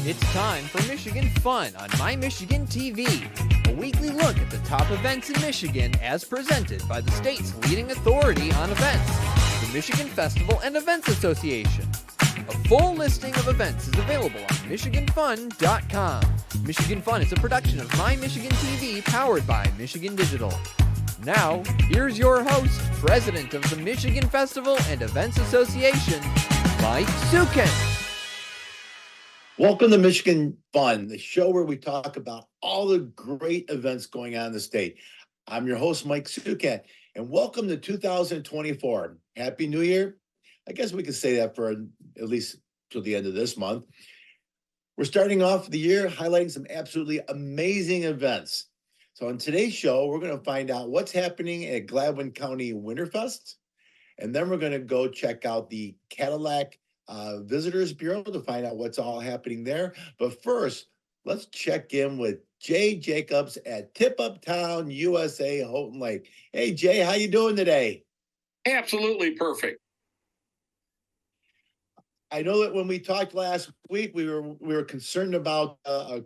It's time for Michigan Fun on My Michigan TV, a weekly look at the top events in Michigan as presented by the state's leading authority on events, the Michigan Festival and Events Association. A full listing of events is available on MichiganFun.com. Michigan Fun is a production of My Michigan TV powered by Michigan Digital. Now, here's your host, President of the Michigan Festival and Events Association, Mike Sukin. Welcome to Michigan Fun, the show where we talk about all the great events going on in the state. I'm your host, Mike Sukin, and welcome to 2024. Happy New Year. I guess we could say that for at least till the end of this month. We're starting off the year highlighting some absolutely amazing events. So on today's show, we're going to find out what's happening at Gladwin County Winterfest, and then we're going to go check out the Cadillac Visitors Bureau to find out what's all happening there. But first, let's check in with Jay Jacobs at Tip Up Town, USA, Houghton Lake. Hey, Jay, how you doing today? Absolutely perfect. I know that when we talked last week, we were concerned about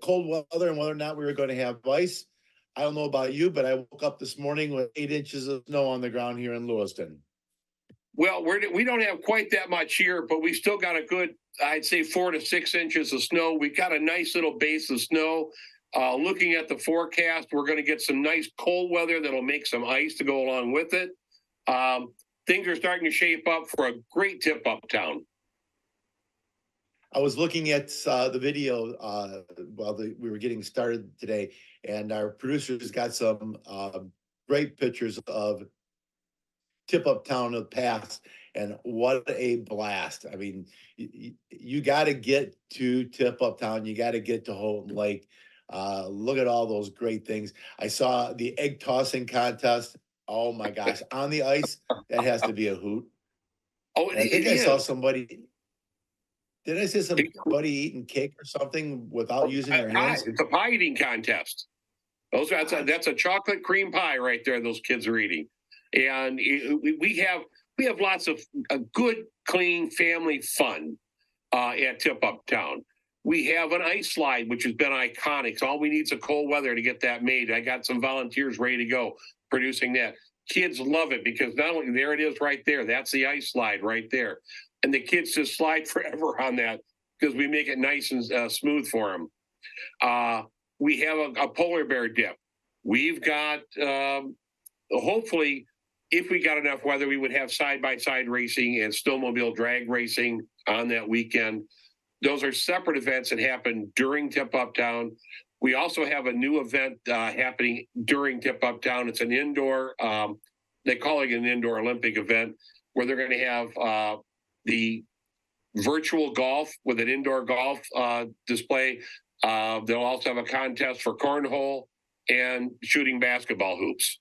cold weather and whether or not we were going to have ice. I don't know about you, but I woke up this morning with 8 inches of snow on the ground here in Lewiston. Well, we don't have quite that much here, but we still got a good, I'd say 4 to 6 inches of snow. We got a nice little base of snow. Looking at the forecast, we're going to get some nice cold weather that'll make some ice to go along with it. Things are starting to shape up for a great tip-up town. I was looking at the video while we were getting started today, and our producers got some great pictures of tip-up town of the past, and what a blast. I mean, you got to get to tip-up town. You got to get to Houghton Lake. Look at all those great things. I saw the egg tossing contest. Oh, my gosh. On the ice, that has to be a hoot. Oh, I think I saw somebody... Did I say somebody eating cake or something without using their hands? It's a pie eating contest. That's a chocolate cream pie right there those kids are eating. And we have lots of good, clean family fun at Tip Up Town. We have an ice slide, which has been iconic. So all we need is a cold weather to get that made. I got some volunteers ready to go producing that. Kids love it because not only there it is right there. That's the ice slide right there. And the kids just slide forever on that because we make it nice and smooth for them. We have a polar bear dip. We've got, hopefully, if we got enough weather, we would have side-by-side racing and snowmobile drag racing on that weekend. Those are separate events that happen during Tip Up Town. We also have a new event happening during Tip Up Town. It's an indoor, they call it an indoor Olympic event, where they're going to have the virtual golf with an indoor golf display. They'll also have a contest for cornhole and shooting basketball hoops.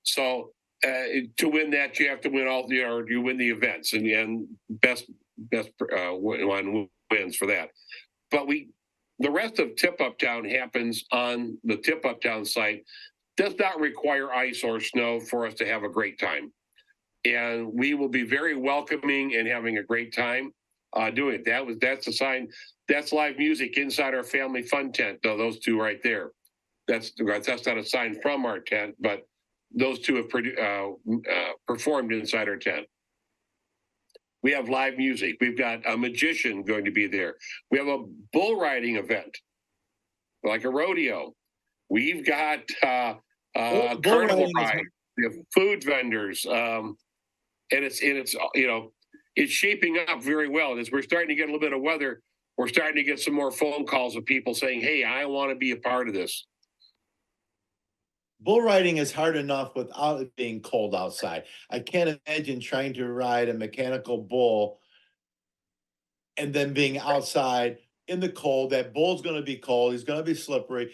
So to win that, you have to win all you win the events, and best one wins for that. But the rest of Tip Up Town happens on the Tip Up Town site. Does not require ice or snow for us to have a great time. And we will be very welcoming and having a great time doing it. That's a sign. That's live music inside our family fun tent. Though those two right there. That's not a sign from our tent, but those two have performed inside our tent. We have live music. We've got a magician going to be there. We have a bull riding event, like a rodeo. We've got a carnival ride. We have food vendors. And it's shaping up very well. And as we're starting to get a little bit of weather, we're starting to get some more phone calls of people saying, hey, I want to be a part of this. Bull riding is hard enough without it being cold outside. I can't imagine trying to ride a mechanical bull and then being outside in the cold. That bull's going to be cold. He's going to be slippery.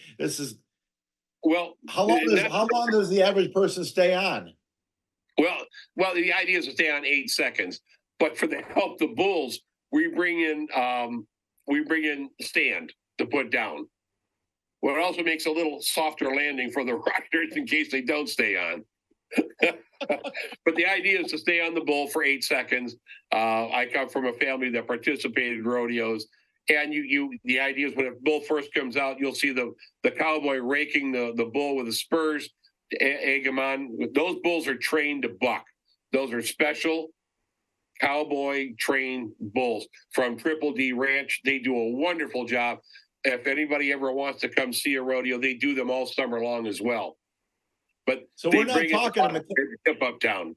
How long does the average person stay on? Well, the idea is to stay on 8 seconds, but for the help the bulls, we bring in stand to put down. Well, it also makes a little softer landing for the riders in case they don't stay on. But the idea is to stay on the bull for 8 seconds. I come from a family that participated in rodeos, And the idea is when a bull first comes out, you'll see the cowboy raking the bull with the spurs to egg him on. Those bulls are trained to buck. Those are special cowboy trained bulls from Triple D Ranch. They do a wonderful job. If anybody ever wants to come see a rodeo, they do them all summer long as well. But So they we're not bring it talking tip up town.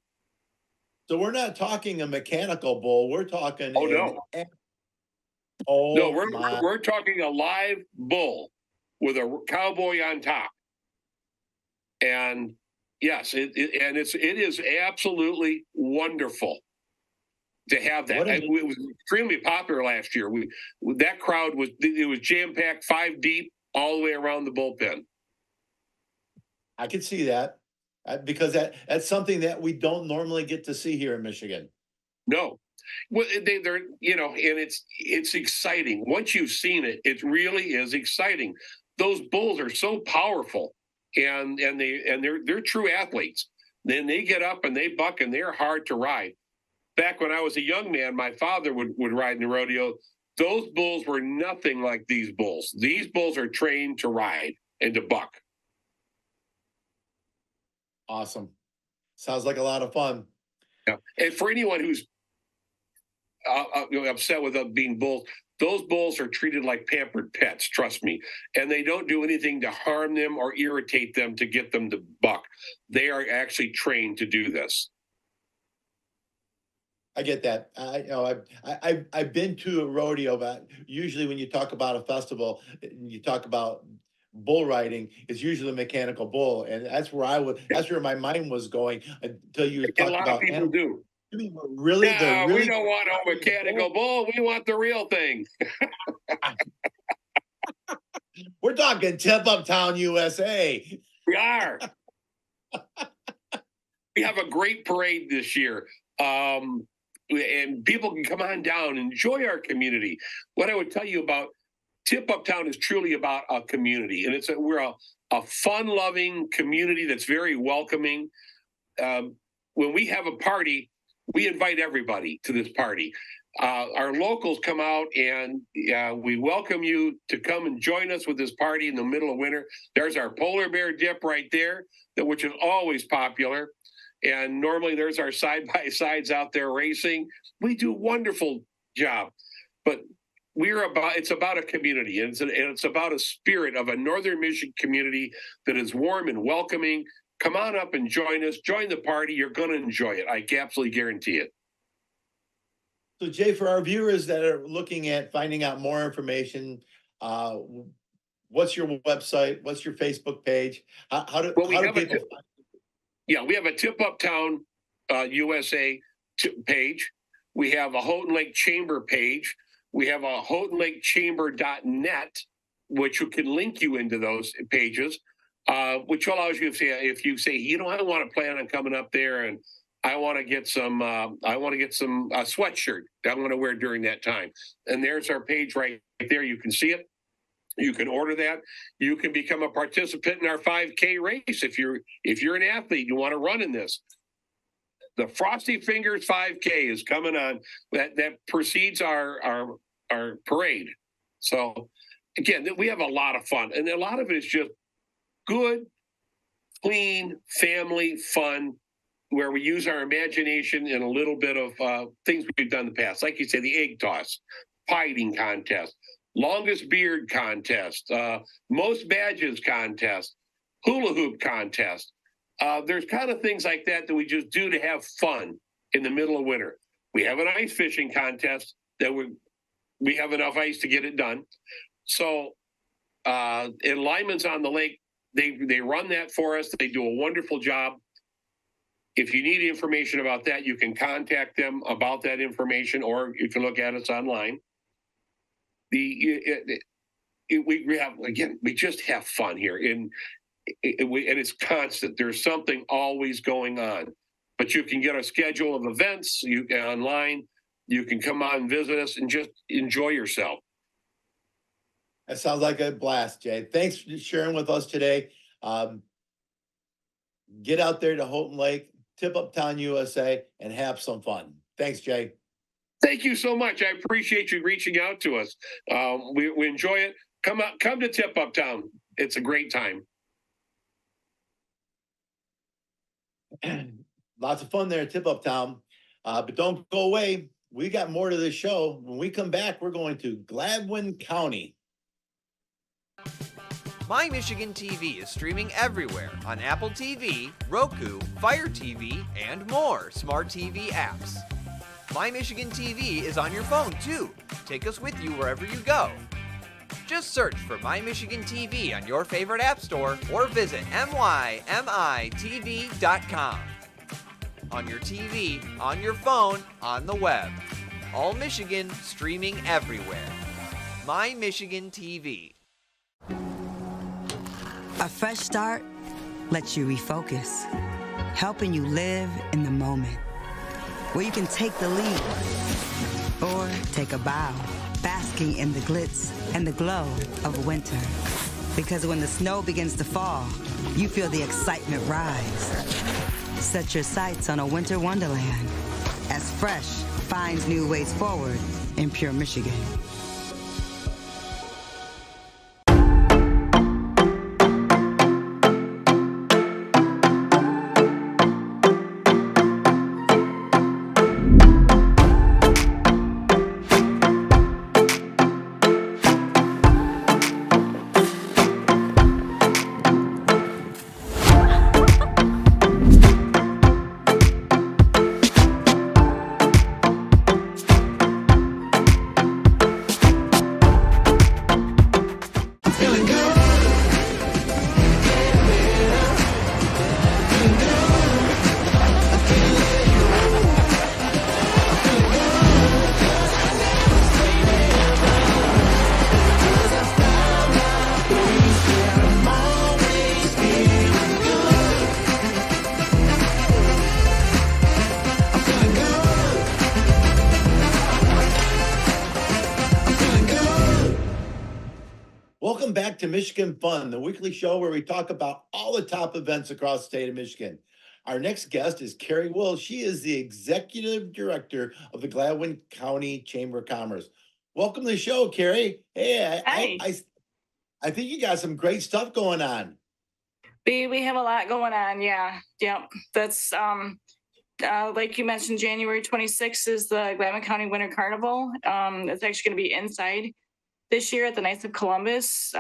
So we're not talking a mechanical bull. We're talking. Oh no. Oh No, my. we're talking a live bull with a cowboy on top. And yes, it is absolutely wonderful to have that. It was extremely popular last year. That crowd was jam packed 5 deep all the way around the bullpen. I could see that because that's something that we don't normally get to see here in Michigan. No, well, they're and it's exciting. Once you've seen it, it really is exciting. Those bulls are so powerful, and they're true athletes. Then they get up and they buck and they're hard to ride. Back when I was a young man, my father would ride in the rodeo. Those bulls were nothing like these bulls. These bulls are trained to ride and to buck. Awesome. Sounds like a lot of fun. Yeah. And for anyone who's upset with them being bulls, those bulls are treated like pampered pets, trust me. And they don't do anything to harm them or irritate them to get them to buck. They are actually trained to do this. I get that. I've been to a rodeo, but usually when you talk about a festival, you talk about bull riding. It's usually a mechanical bull, and that's where my mind was going until you talked about. A lot of people do. Really, no, we don't want a mechanical bull. We want the real thing. We're talking Tip Uptown, USA. We are. We have a great parade this year. And people can come on down and enjoy our community. What I would tell you about Tip Uptown is truly about a community, and we're a fun-loving community that's very welcoming. When we have a party, we invite everybody to this party. Our locals come out and we welcome you to come and join us with this party in the middle of winter. There's our polar bear dip right there, which is always popular. And normally there's our side-by-sides out there racing. We do a wonderful job. But it's about a community, and it's about a spirit of a Northern Michigan community that is warm and welcoming. Come on up and join us. Join the party. You're going to enjoy it. I absolutely guarantee it. So, Jay, for our viewers that are looking at finding out more information, what's your website? What's your Facebook page? How do people find you? Yeah, we have a Tip Uptown USA page. We have a Houghton Lake Chamber page. We have a HoughtonLakeChamber.net, which can link you into those pages, which allows you if you say, I want to plan on coming up there and I want to get some sweatshirt that I want to wear during that time. And there's our page right there. You can see it. You can order that. You can become a participant in our 5K race if you're an athlete. You want to run in this. The Frosty Fingers 5K is coming on. That precedes our parade. So again, we have a lot of fun, and a lot of it is just good, clean family fun, where we use our imagination and a little bit of things we've done in the past, like you say, the egg toss, pie eating contest, longest beard contest, most badges contest, hula hoop contest. There's kind of things like that we just do to have fun in the middle of winter. We have an ice fishing contest that we have enough ice to get it done. So in Lyman's on the Lake, they run that for us. They do a wonderful job. If you need information about that, you can contact them about that information, or you can look at us online. We just have fun here, and it's constant. There's something always going on, but you can get a schedule of events online. You can come on and visit us and just enjoy yourself. That sounds like a blast, Jay. Thanks for sharing with us today. Get out there to Houghton Lake, Tip Uptown USA, and have some fun. Thanks, Jay. Thank you so much. I appreciate you reaching out to us. We enjoy it. Come to Tip Up Town. It's a great time. Lots of fun there at Tip Up Town. But don't go away. We got more to this show. When we come back, we're going to Gladwin County. My Michigan TV is streaming everywhere on Apple TV, Roku, Fire TV, and more smart TV apps. My Michigan TV is on your phone too. Take us with you wherever you go. Just search for My Michigan TV on your favorite app store or visit mymitv.com. On your TV, on your phone, on the web. All Michigan streaming everywhere. My Michigan TV. A fresh start lets you refocus, helping you live in the moment, where you can take the lead or take a bow, basking in the glitz and the glow of winter. Because when the snow begins to fall, you feel the excitement rise. Set your sights on a winter wonderland as Fresh finds new ways forward in pure Michigan. Welcome back to Michigan Fun, the weekly show where we talk about all the top events across the state of Michigan. Our next guest is Carrie Will. She is the executive director of the Gladwin County Chamber of Commerce. Welcome to the show, Carrie. Hey, I think you got some great stuff going on. We have a lot going on. Yeah. Yep. That's like you mentioned, January 26th is the Gladwin County Winter Carnival. It's actually going to be inside this year at the Knights of Columbus,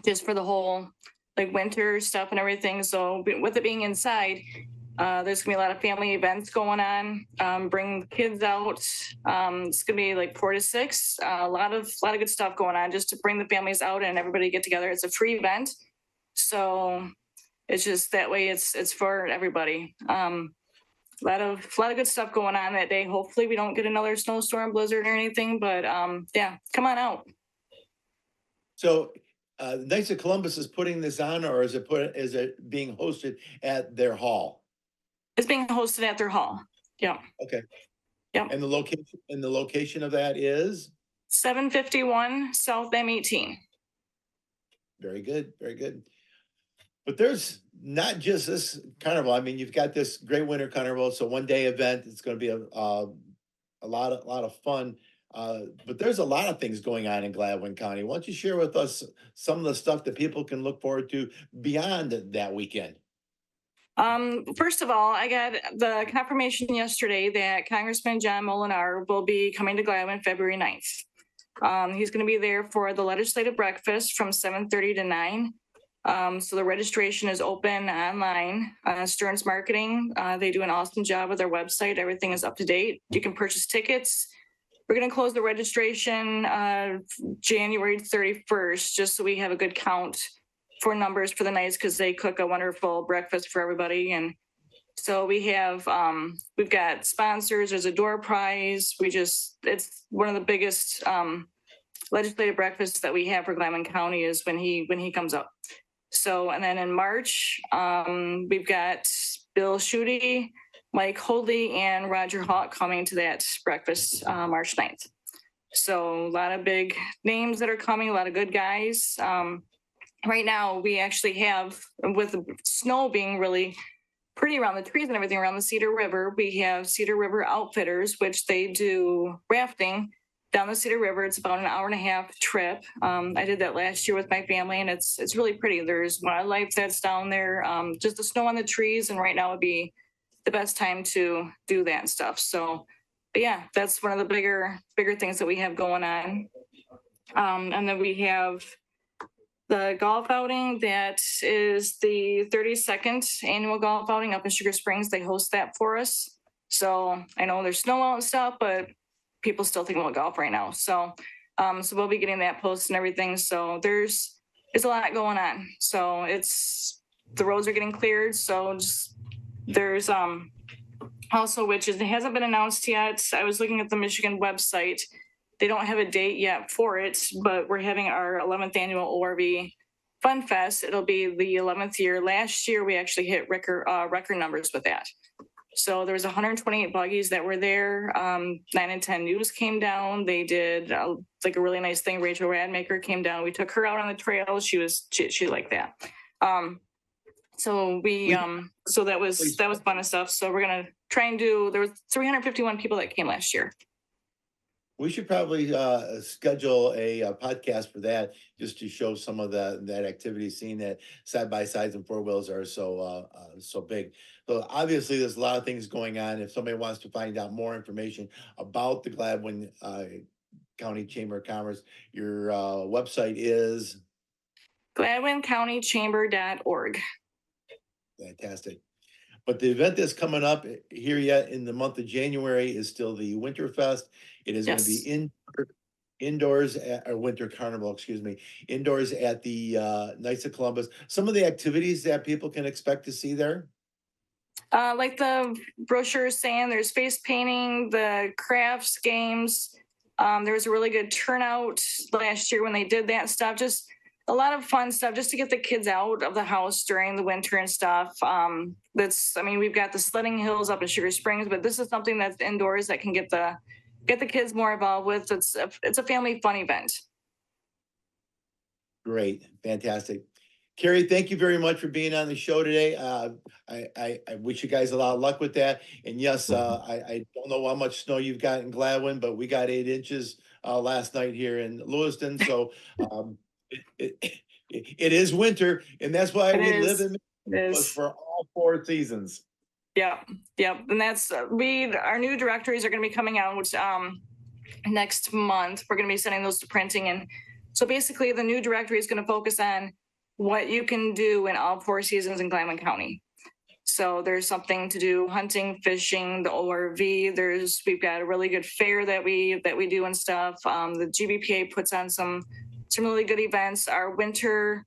just for the whole like winter stuff and everything. So with it being inside, there's gonna be a lot of family events going on. Bring kids out. It's gonna be like 4 to 6. A lot of good stuff going on just to bring the families out and everybody get together. It's a free event, so it's just that way. It's for everybody. A lot of good stuff going on that day. Hopefully we don't get another snowstorm, blizzard or anything, but yeah, come on out. So Knights of Columbus is putting this on, or is it being hosted at their hall? It's being hosted at their hall. Yeah. Okay. Yeah. And the location of that is 751 South M18. Very good. Very good. But there's not just this carnival. I mean, you've got this great winter carnival. It's a one-day event. It's going to be a lot of fun. But there's a lot of things going on in Gladwin County. Why don't you share with us some of the stuff that people can look forward to beyond that weekend? First of all, I got the confirmation yesterday that Congressman John Molinar will be coming to Gladwin February 9th. He's going to be there for the legislative breakfast from 7:30 to 9. So the registration is open online. Stearns Marketing, they do an awesome job with their website. Everything is up to date. You can purchase tickets. We're going to close the registration January 31st, just so we have a good count for numbers for the nights, because they cook a wonderful breakfast for everybody. And so we've got sponsors. There's a door prize. It's one of the biggest legislative breakfasts that we have for Gladwin County is when he comes up. So, and then in March, we've got Bill Schuette, Mike Holdley, and Roger Hawk coming to that breakfast March 9th. So a lot of big names that are coming, a lot of good guys. Right now, we actually have, with the snow being really pretty around the trees and everything around the Cedar River. We have Cedar River Outfitters, which they do rafting down the Cedar River. It's about an hour and a half trip. I did that last year with my family, and it's really pretty. There's wildlife that's down there, just the snow on the trees, and right now would be the best time to do that and stuff. So, but yeah, that's one of the bigger things that we have going on. And then we have the golf outing. That is the 32nd annual golf outing up in Sugar Springs. They host that for us. So I know there's snow out and stuff, but people still think about golf right now. So, so we'll be getting that posted and everything. So there's a lot going on. So the roads are getting cleared. So there's also, which it hasn't been announced yet. I was looking at the Michigan website. They don't have a date yet for it, but we're having our 11th annual ORV Fun Fest. It'll be the 11th year. Last year, we actually hit record numbers with that. So there was 128 buggies that were there. 9 and 10 News came down. They did like a really nice thing. Rachel Radmaker came down. We took her out on the trail. She liked that. So so that was fun and stuff. So we're gonna try and there was 351 people that came last year. We should probably schedule a podcast for that, just to show some of that activity, seeing that side by sides and four wheels are so big. So obviously, there's a lot of things going on. If somebody wants to find out more information about the Gladwin County Chamber of Commerce, your website is GladwinCountyChamber.org. Fantastic. But the event that's coming up here yet in the month of January is still the Winterfest. It is going to be indoors or Winter Carnival, indoors at the Knights of Columbus. Some of the activities that people can expect to see there? Like the brochure is saying, there's face painting, the crafts, games. There was a really good turnout last year when they did that stuff. Just a lot of fun stuff just to get the kids out of the house during the winter and stuff. We've got the sledding hills up in Sugar Springs, but this is something that's indoors that can get the kids more involved with. It's a family fun event. Great. Fantastic. Carrie, thank you very much for being on the show today. I wish you guys a lot of luck with that. And yes, I don't know how much snow you've got in Gladwin, but we got 8 inches last night here in Lewiston. So it is winter, and that's why we live in Michigan for all 4 seasons. Yep. And that's our new directories are going to be coming out next month. We're going to be sending those to printing, and so basically the new directory is going to focus on what you can do in all 4 seasons in Gladwin County. So there's something to do: hunting, fishing, the ORV. We've got a really good fair that we do and stuff. The GBPA puts on some really good events. Our winter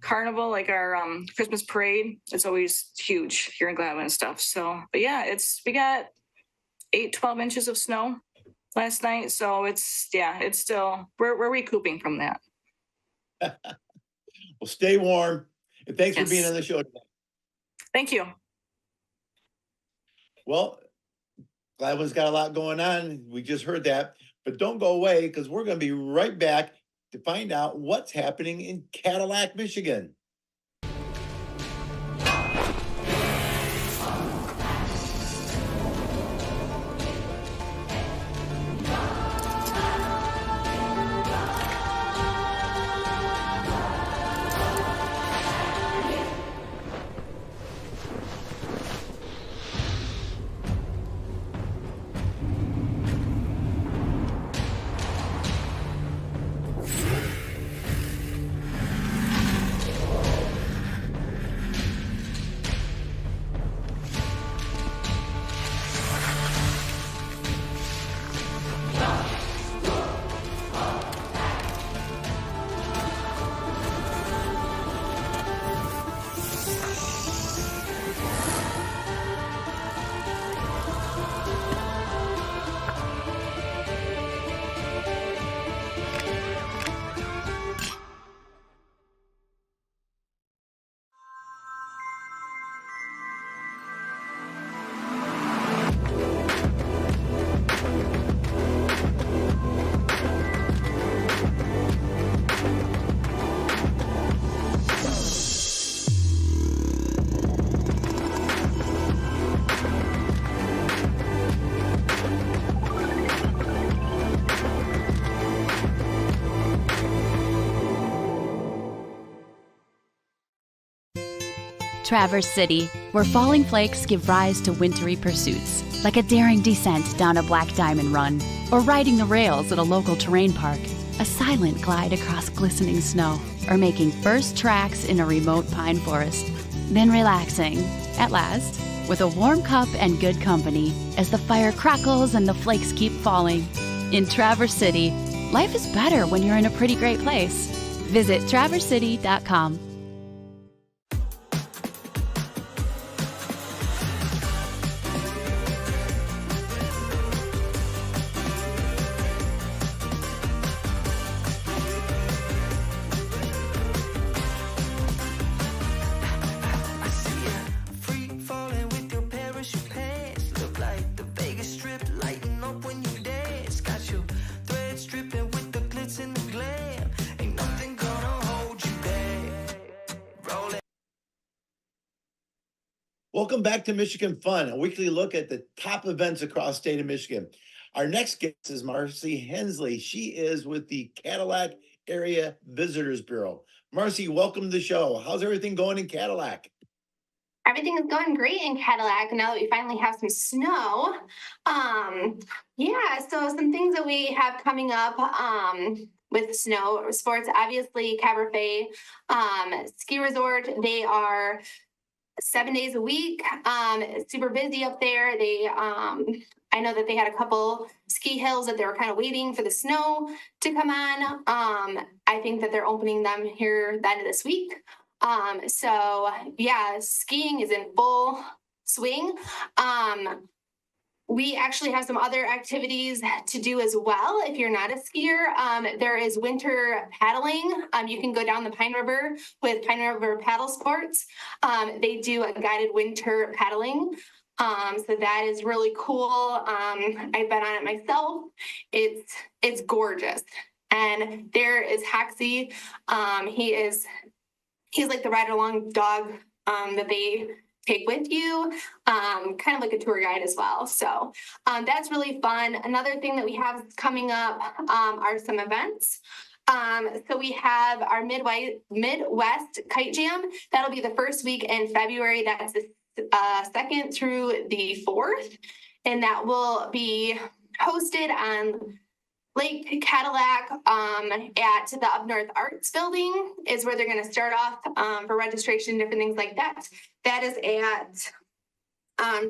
carnival, like our Christmas parade, it's always huge here in Gladwin and stuff. So, but yeah, we got 12 inches of snow last night. So it's still, we're recouping from that. Well, stay warm, and thanks for being on the show today. Thank you. Well, Gladwin's got a lot going on. We just heard that, but don't go away, because we're going to be right back to find out what's happening in Cadillac, Michigan. Traverse City, where falling flakes give rise to wintry pursuits, like a daring descent down a black diamond run, or riding the rails at a local terrain park, a silent glide across glistening snow, or making first tracks in a remote pine forest. Then relaxing, at last, with a warm cup and good company as the fire crackles and the flakes keep falling. In Traverse City, life is better when you're in a pretty great place. Visit traversecity.com. Welcome back to Michigan Fun, a weekly look at the top events across the state of Michigan. Our next guest is Marcy Hensley. She is with the Cadillac Area Visitors Bureau. Marcy, welcome to the show. How's everything going in Cadillac? Everything is going great in Cadillac now that we finally have some snow. So some things that we have coming up with snow sports, obviously Cabernet Ski Resort. They are 7 days a week, super busy up there. I know that they had a couple ski hills that they were kind of waiting for the snow to come on. I think that they're opening them here the end of this week. Skiing is in full swing. We actually have some other activities to do as well. If you're not a skier, there is winter paddling. You can go down the Pine River with Pine River Paddle Sports. They do a guided winter paddling. So that is really cool. I've been on it myself. It's gorgeous. And there is Hoxie. He's like the ride along dog that they take with you, kind of like a tour guide as well. So that's really fun. Another thing that we have coming up are some events. So we have our Midwest Kite Jam. That'll be the first week in February. That's the 2nd through the 4th. And that will be hosted on Lake Cadillac at the Up North Arts Building is where they're going to start off for registration, different things like that. That is at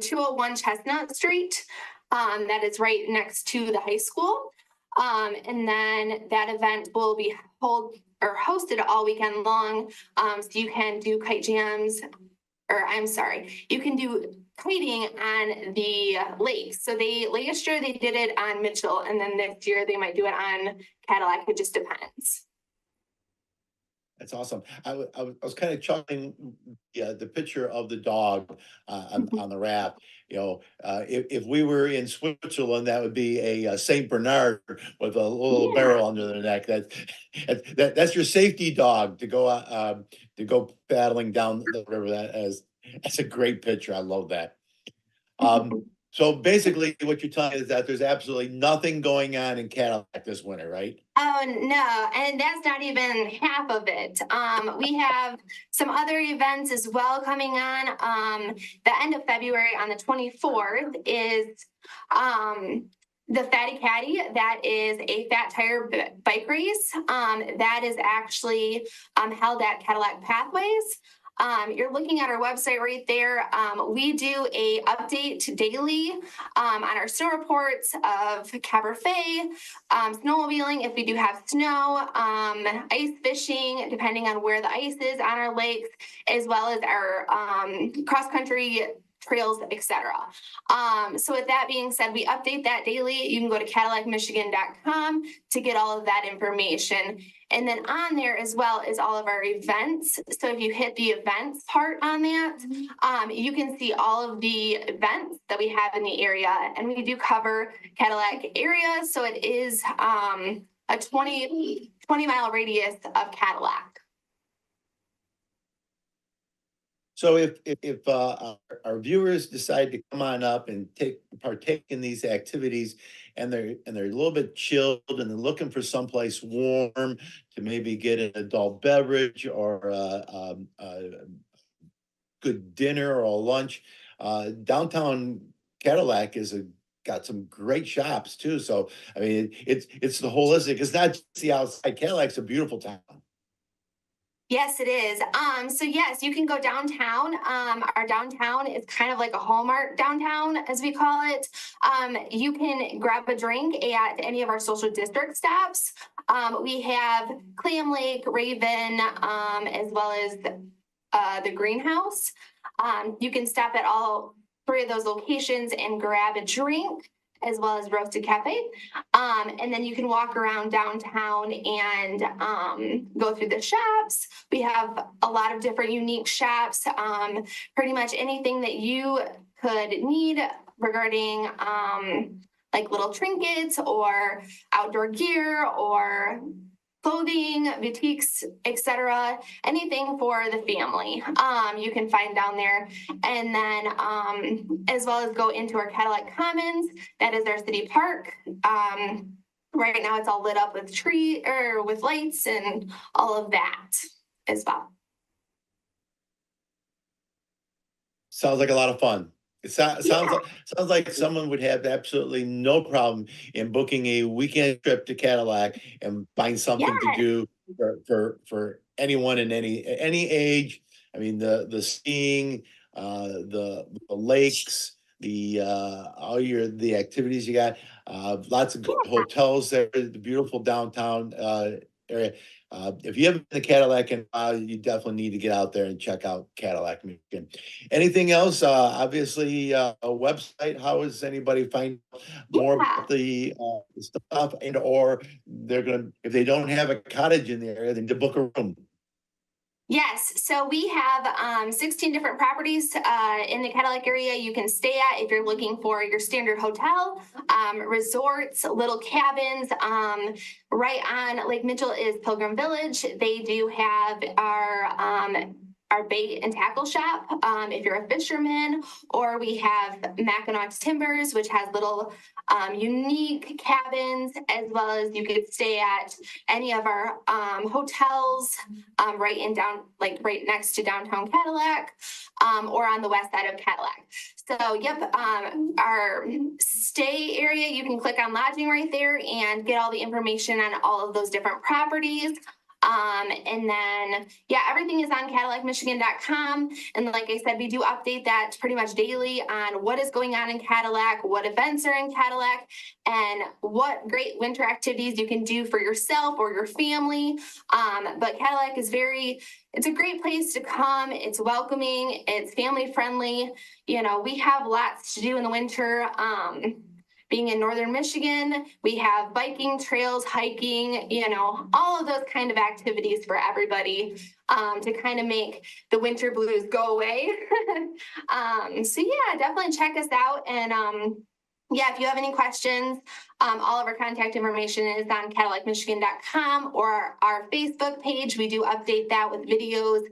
201 Chestnut Street. That is right next to the high school. And then that event will be hosted all weekend long. So you can do you can do kiting on the lakes. So last year they did it on Mitchell, and then this year they might do it on Cadillac. It just depends. That's awesome. I was kind of chuckling the picture of the dog on the raft. If we were in Switzerland, that would be a Saint Bernard with a little barrel under their neck. That's your safety dog to go paddling down the river. That's a great picture. I love that. So basically, what you're telling me is that there's absolutely nothing going on in Cadillac this winter, right? Oh, no. And that's not even half of it. We have some other events as well coming on. The end of February on the 24th is the Fatty Caddy. That is a fat tire bike race. That is actually held at Cadillac Pathways. You're looking at our website right there. We do a update daily on our snow reports of Cabernet, snowmobiling if we do have snow, ice fishing, depending on where the ice is on our lakes, as well as our cross-country trails, etc. So with that being said, we update that daily. You can go to CadillacMichigan.com to get all of that information. And then on there as well is all of our events. So if you hit the events part on that, you can see all of the events that we have in the area. And we do cover Cadillac area. So it is a 20-mile radius of Cadillac. So if our viewers decide to come on up and partake in these activities, and they're a little bit chilled and they're looking for someplace warm to maybe get an adult beverage or good dinner or a lunch. Downtown Cadillac got some great shops too. So I mean, it's the holistic. It's not just the outside. Cadillac's a beautiful town. Yes, it is. So yes, you can go downtown. Our downtown is kind of like a Hallmark downtown, as we call it. You can grab a drink at any of our social district stops. We have Clam Lake, Raven, as well as the greenhouse. You can stop at all three of those locations and grab a drink, as well as Roasted Cafe. And then you can walk around downtown and go through the shops. We have a lot of different unique shops, pretty much anything that you could need regarding like little trinkets or outdoor gear or clothing, boutiques, etc., anything for the family, you can find down there. And then as well as go into our Cadillac Commons, that is our city park. Right now it's all lit up with with lights and all of that as well. Sounds like a lot of fun. It sounds like someone would have absolutely no problem in booking a weekend trip to Cadillac and find something to do for anyone in any age. I mean, the skiing, the lakes, the activities you got, lots of good hotels there, the beautiful downtown area. If you haven't been to Cadillac, you definitely need to get out there and check out Cadillac, Michigan. Anything else? Obviously, a website. How is anybody find more about the stuff, and or if they don't have a cottage in the area, then to book a room? Yes, so we have 16 different properties in the Cadillac area you can stay at if you're looking for your standard hotel, resorts, little cabins. Right on Lake Mitchell is Pilgrim Village. They do have our bait and tackle shop if you're a fisherman, or we have Mackinac Timbers, which has little unique cabins, as well as you could stay at any of our hotels right next to downtown Cadillac, or on the west side of Cadillac. So yep, our stay area, you can click on lodging right there and get all the information on all of those different properties. And then, yeah, everything is on CadillacMichigan.com. And like I said, we do update that pretty much daily on what is going on in Cadillac, what events are in Cadillac, and what great winter activities you can do for yourself or your family. But Cadillac is it's a great place to come. It's welcoming. It's family friendly. You know, we have lots to do in the winter. Being in northern Michigan, we have biking trails, hiking, all of those kind of activities for everybody to kind of make the winter blues go away. So yeah, definitely check us out. And yeah, if you have any questions, all of our contact information is on CadillacMichigan.com or our Facebook page. We do update that with videos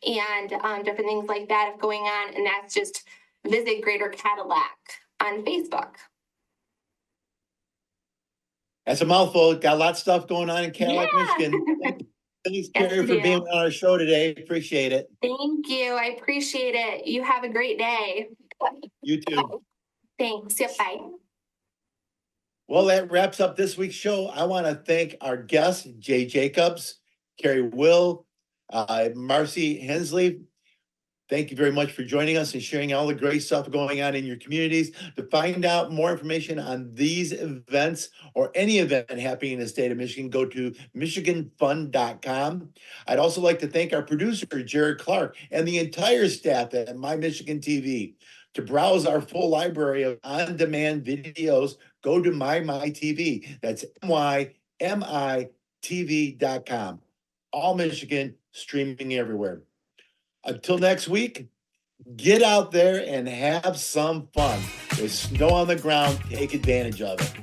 and different things like that going on. And that's just Visit Greater Cadillac on Facebook. That's a mouthful. Got a lot of stuff going on in Cadillac, Michigan. Thanks, Carrie, for being on our show today. Appreciate it. Thank you. I appreciate it. You have a great day. You too. Thanks. Yep, bye. Well, that wraps up this week's show. I want to thank our guests, Jay Jacobs, Carrie Will, Marcy Hensley. Thank you very much for joining us and sharing all the great stuff going on in your communities. To find out more information on these events or any event happening in the state of Michigan, go to MichiganFun.com. I'd also like to thank our producer, Jared Clark, and the entire staff at My Michigan TV. To browse our full library of on-demand videos, go to MyTV. That's MyMITV.com. All Michigan, streaming everywhere. Until next week, get out there and have some fun. There's snow on the ground. Take advantage of it.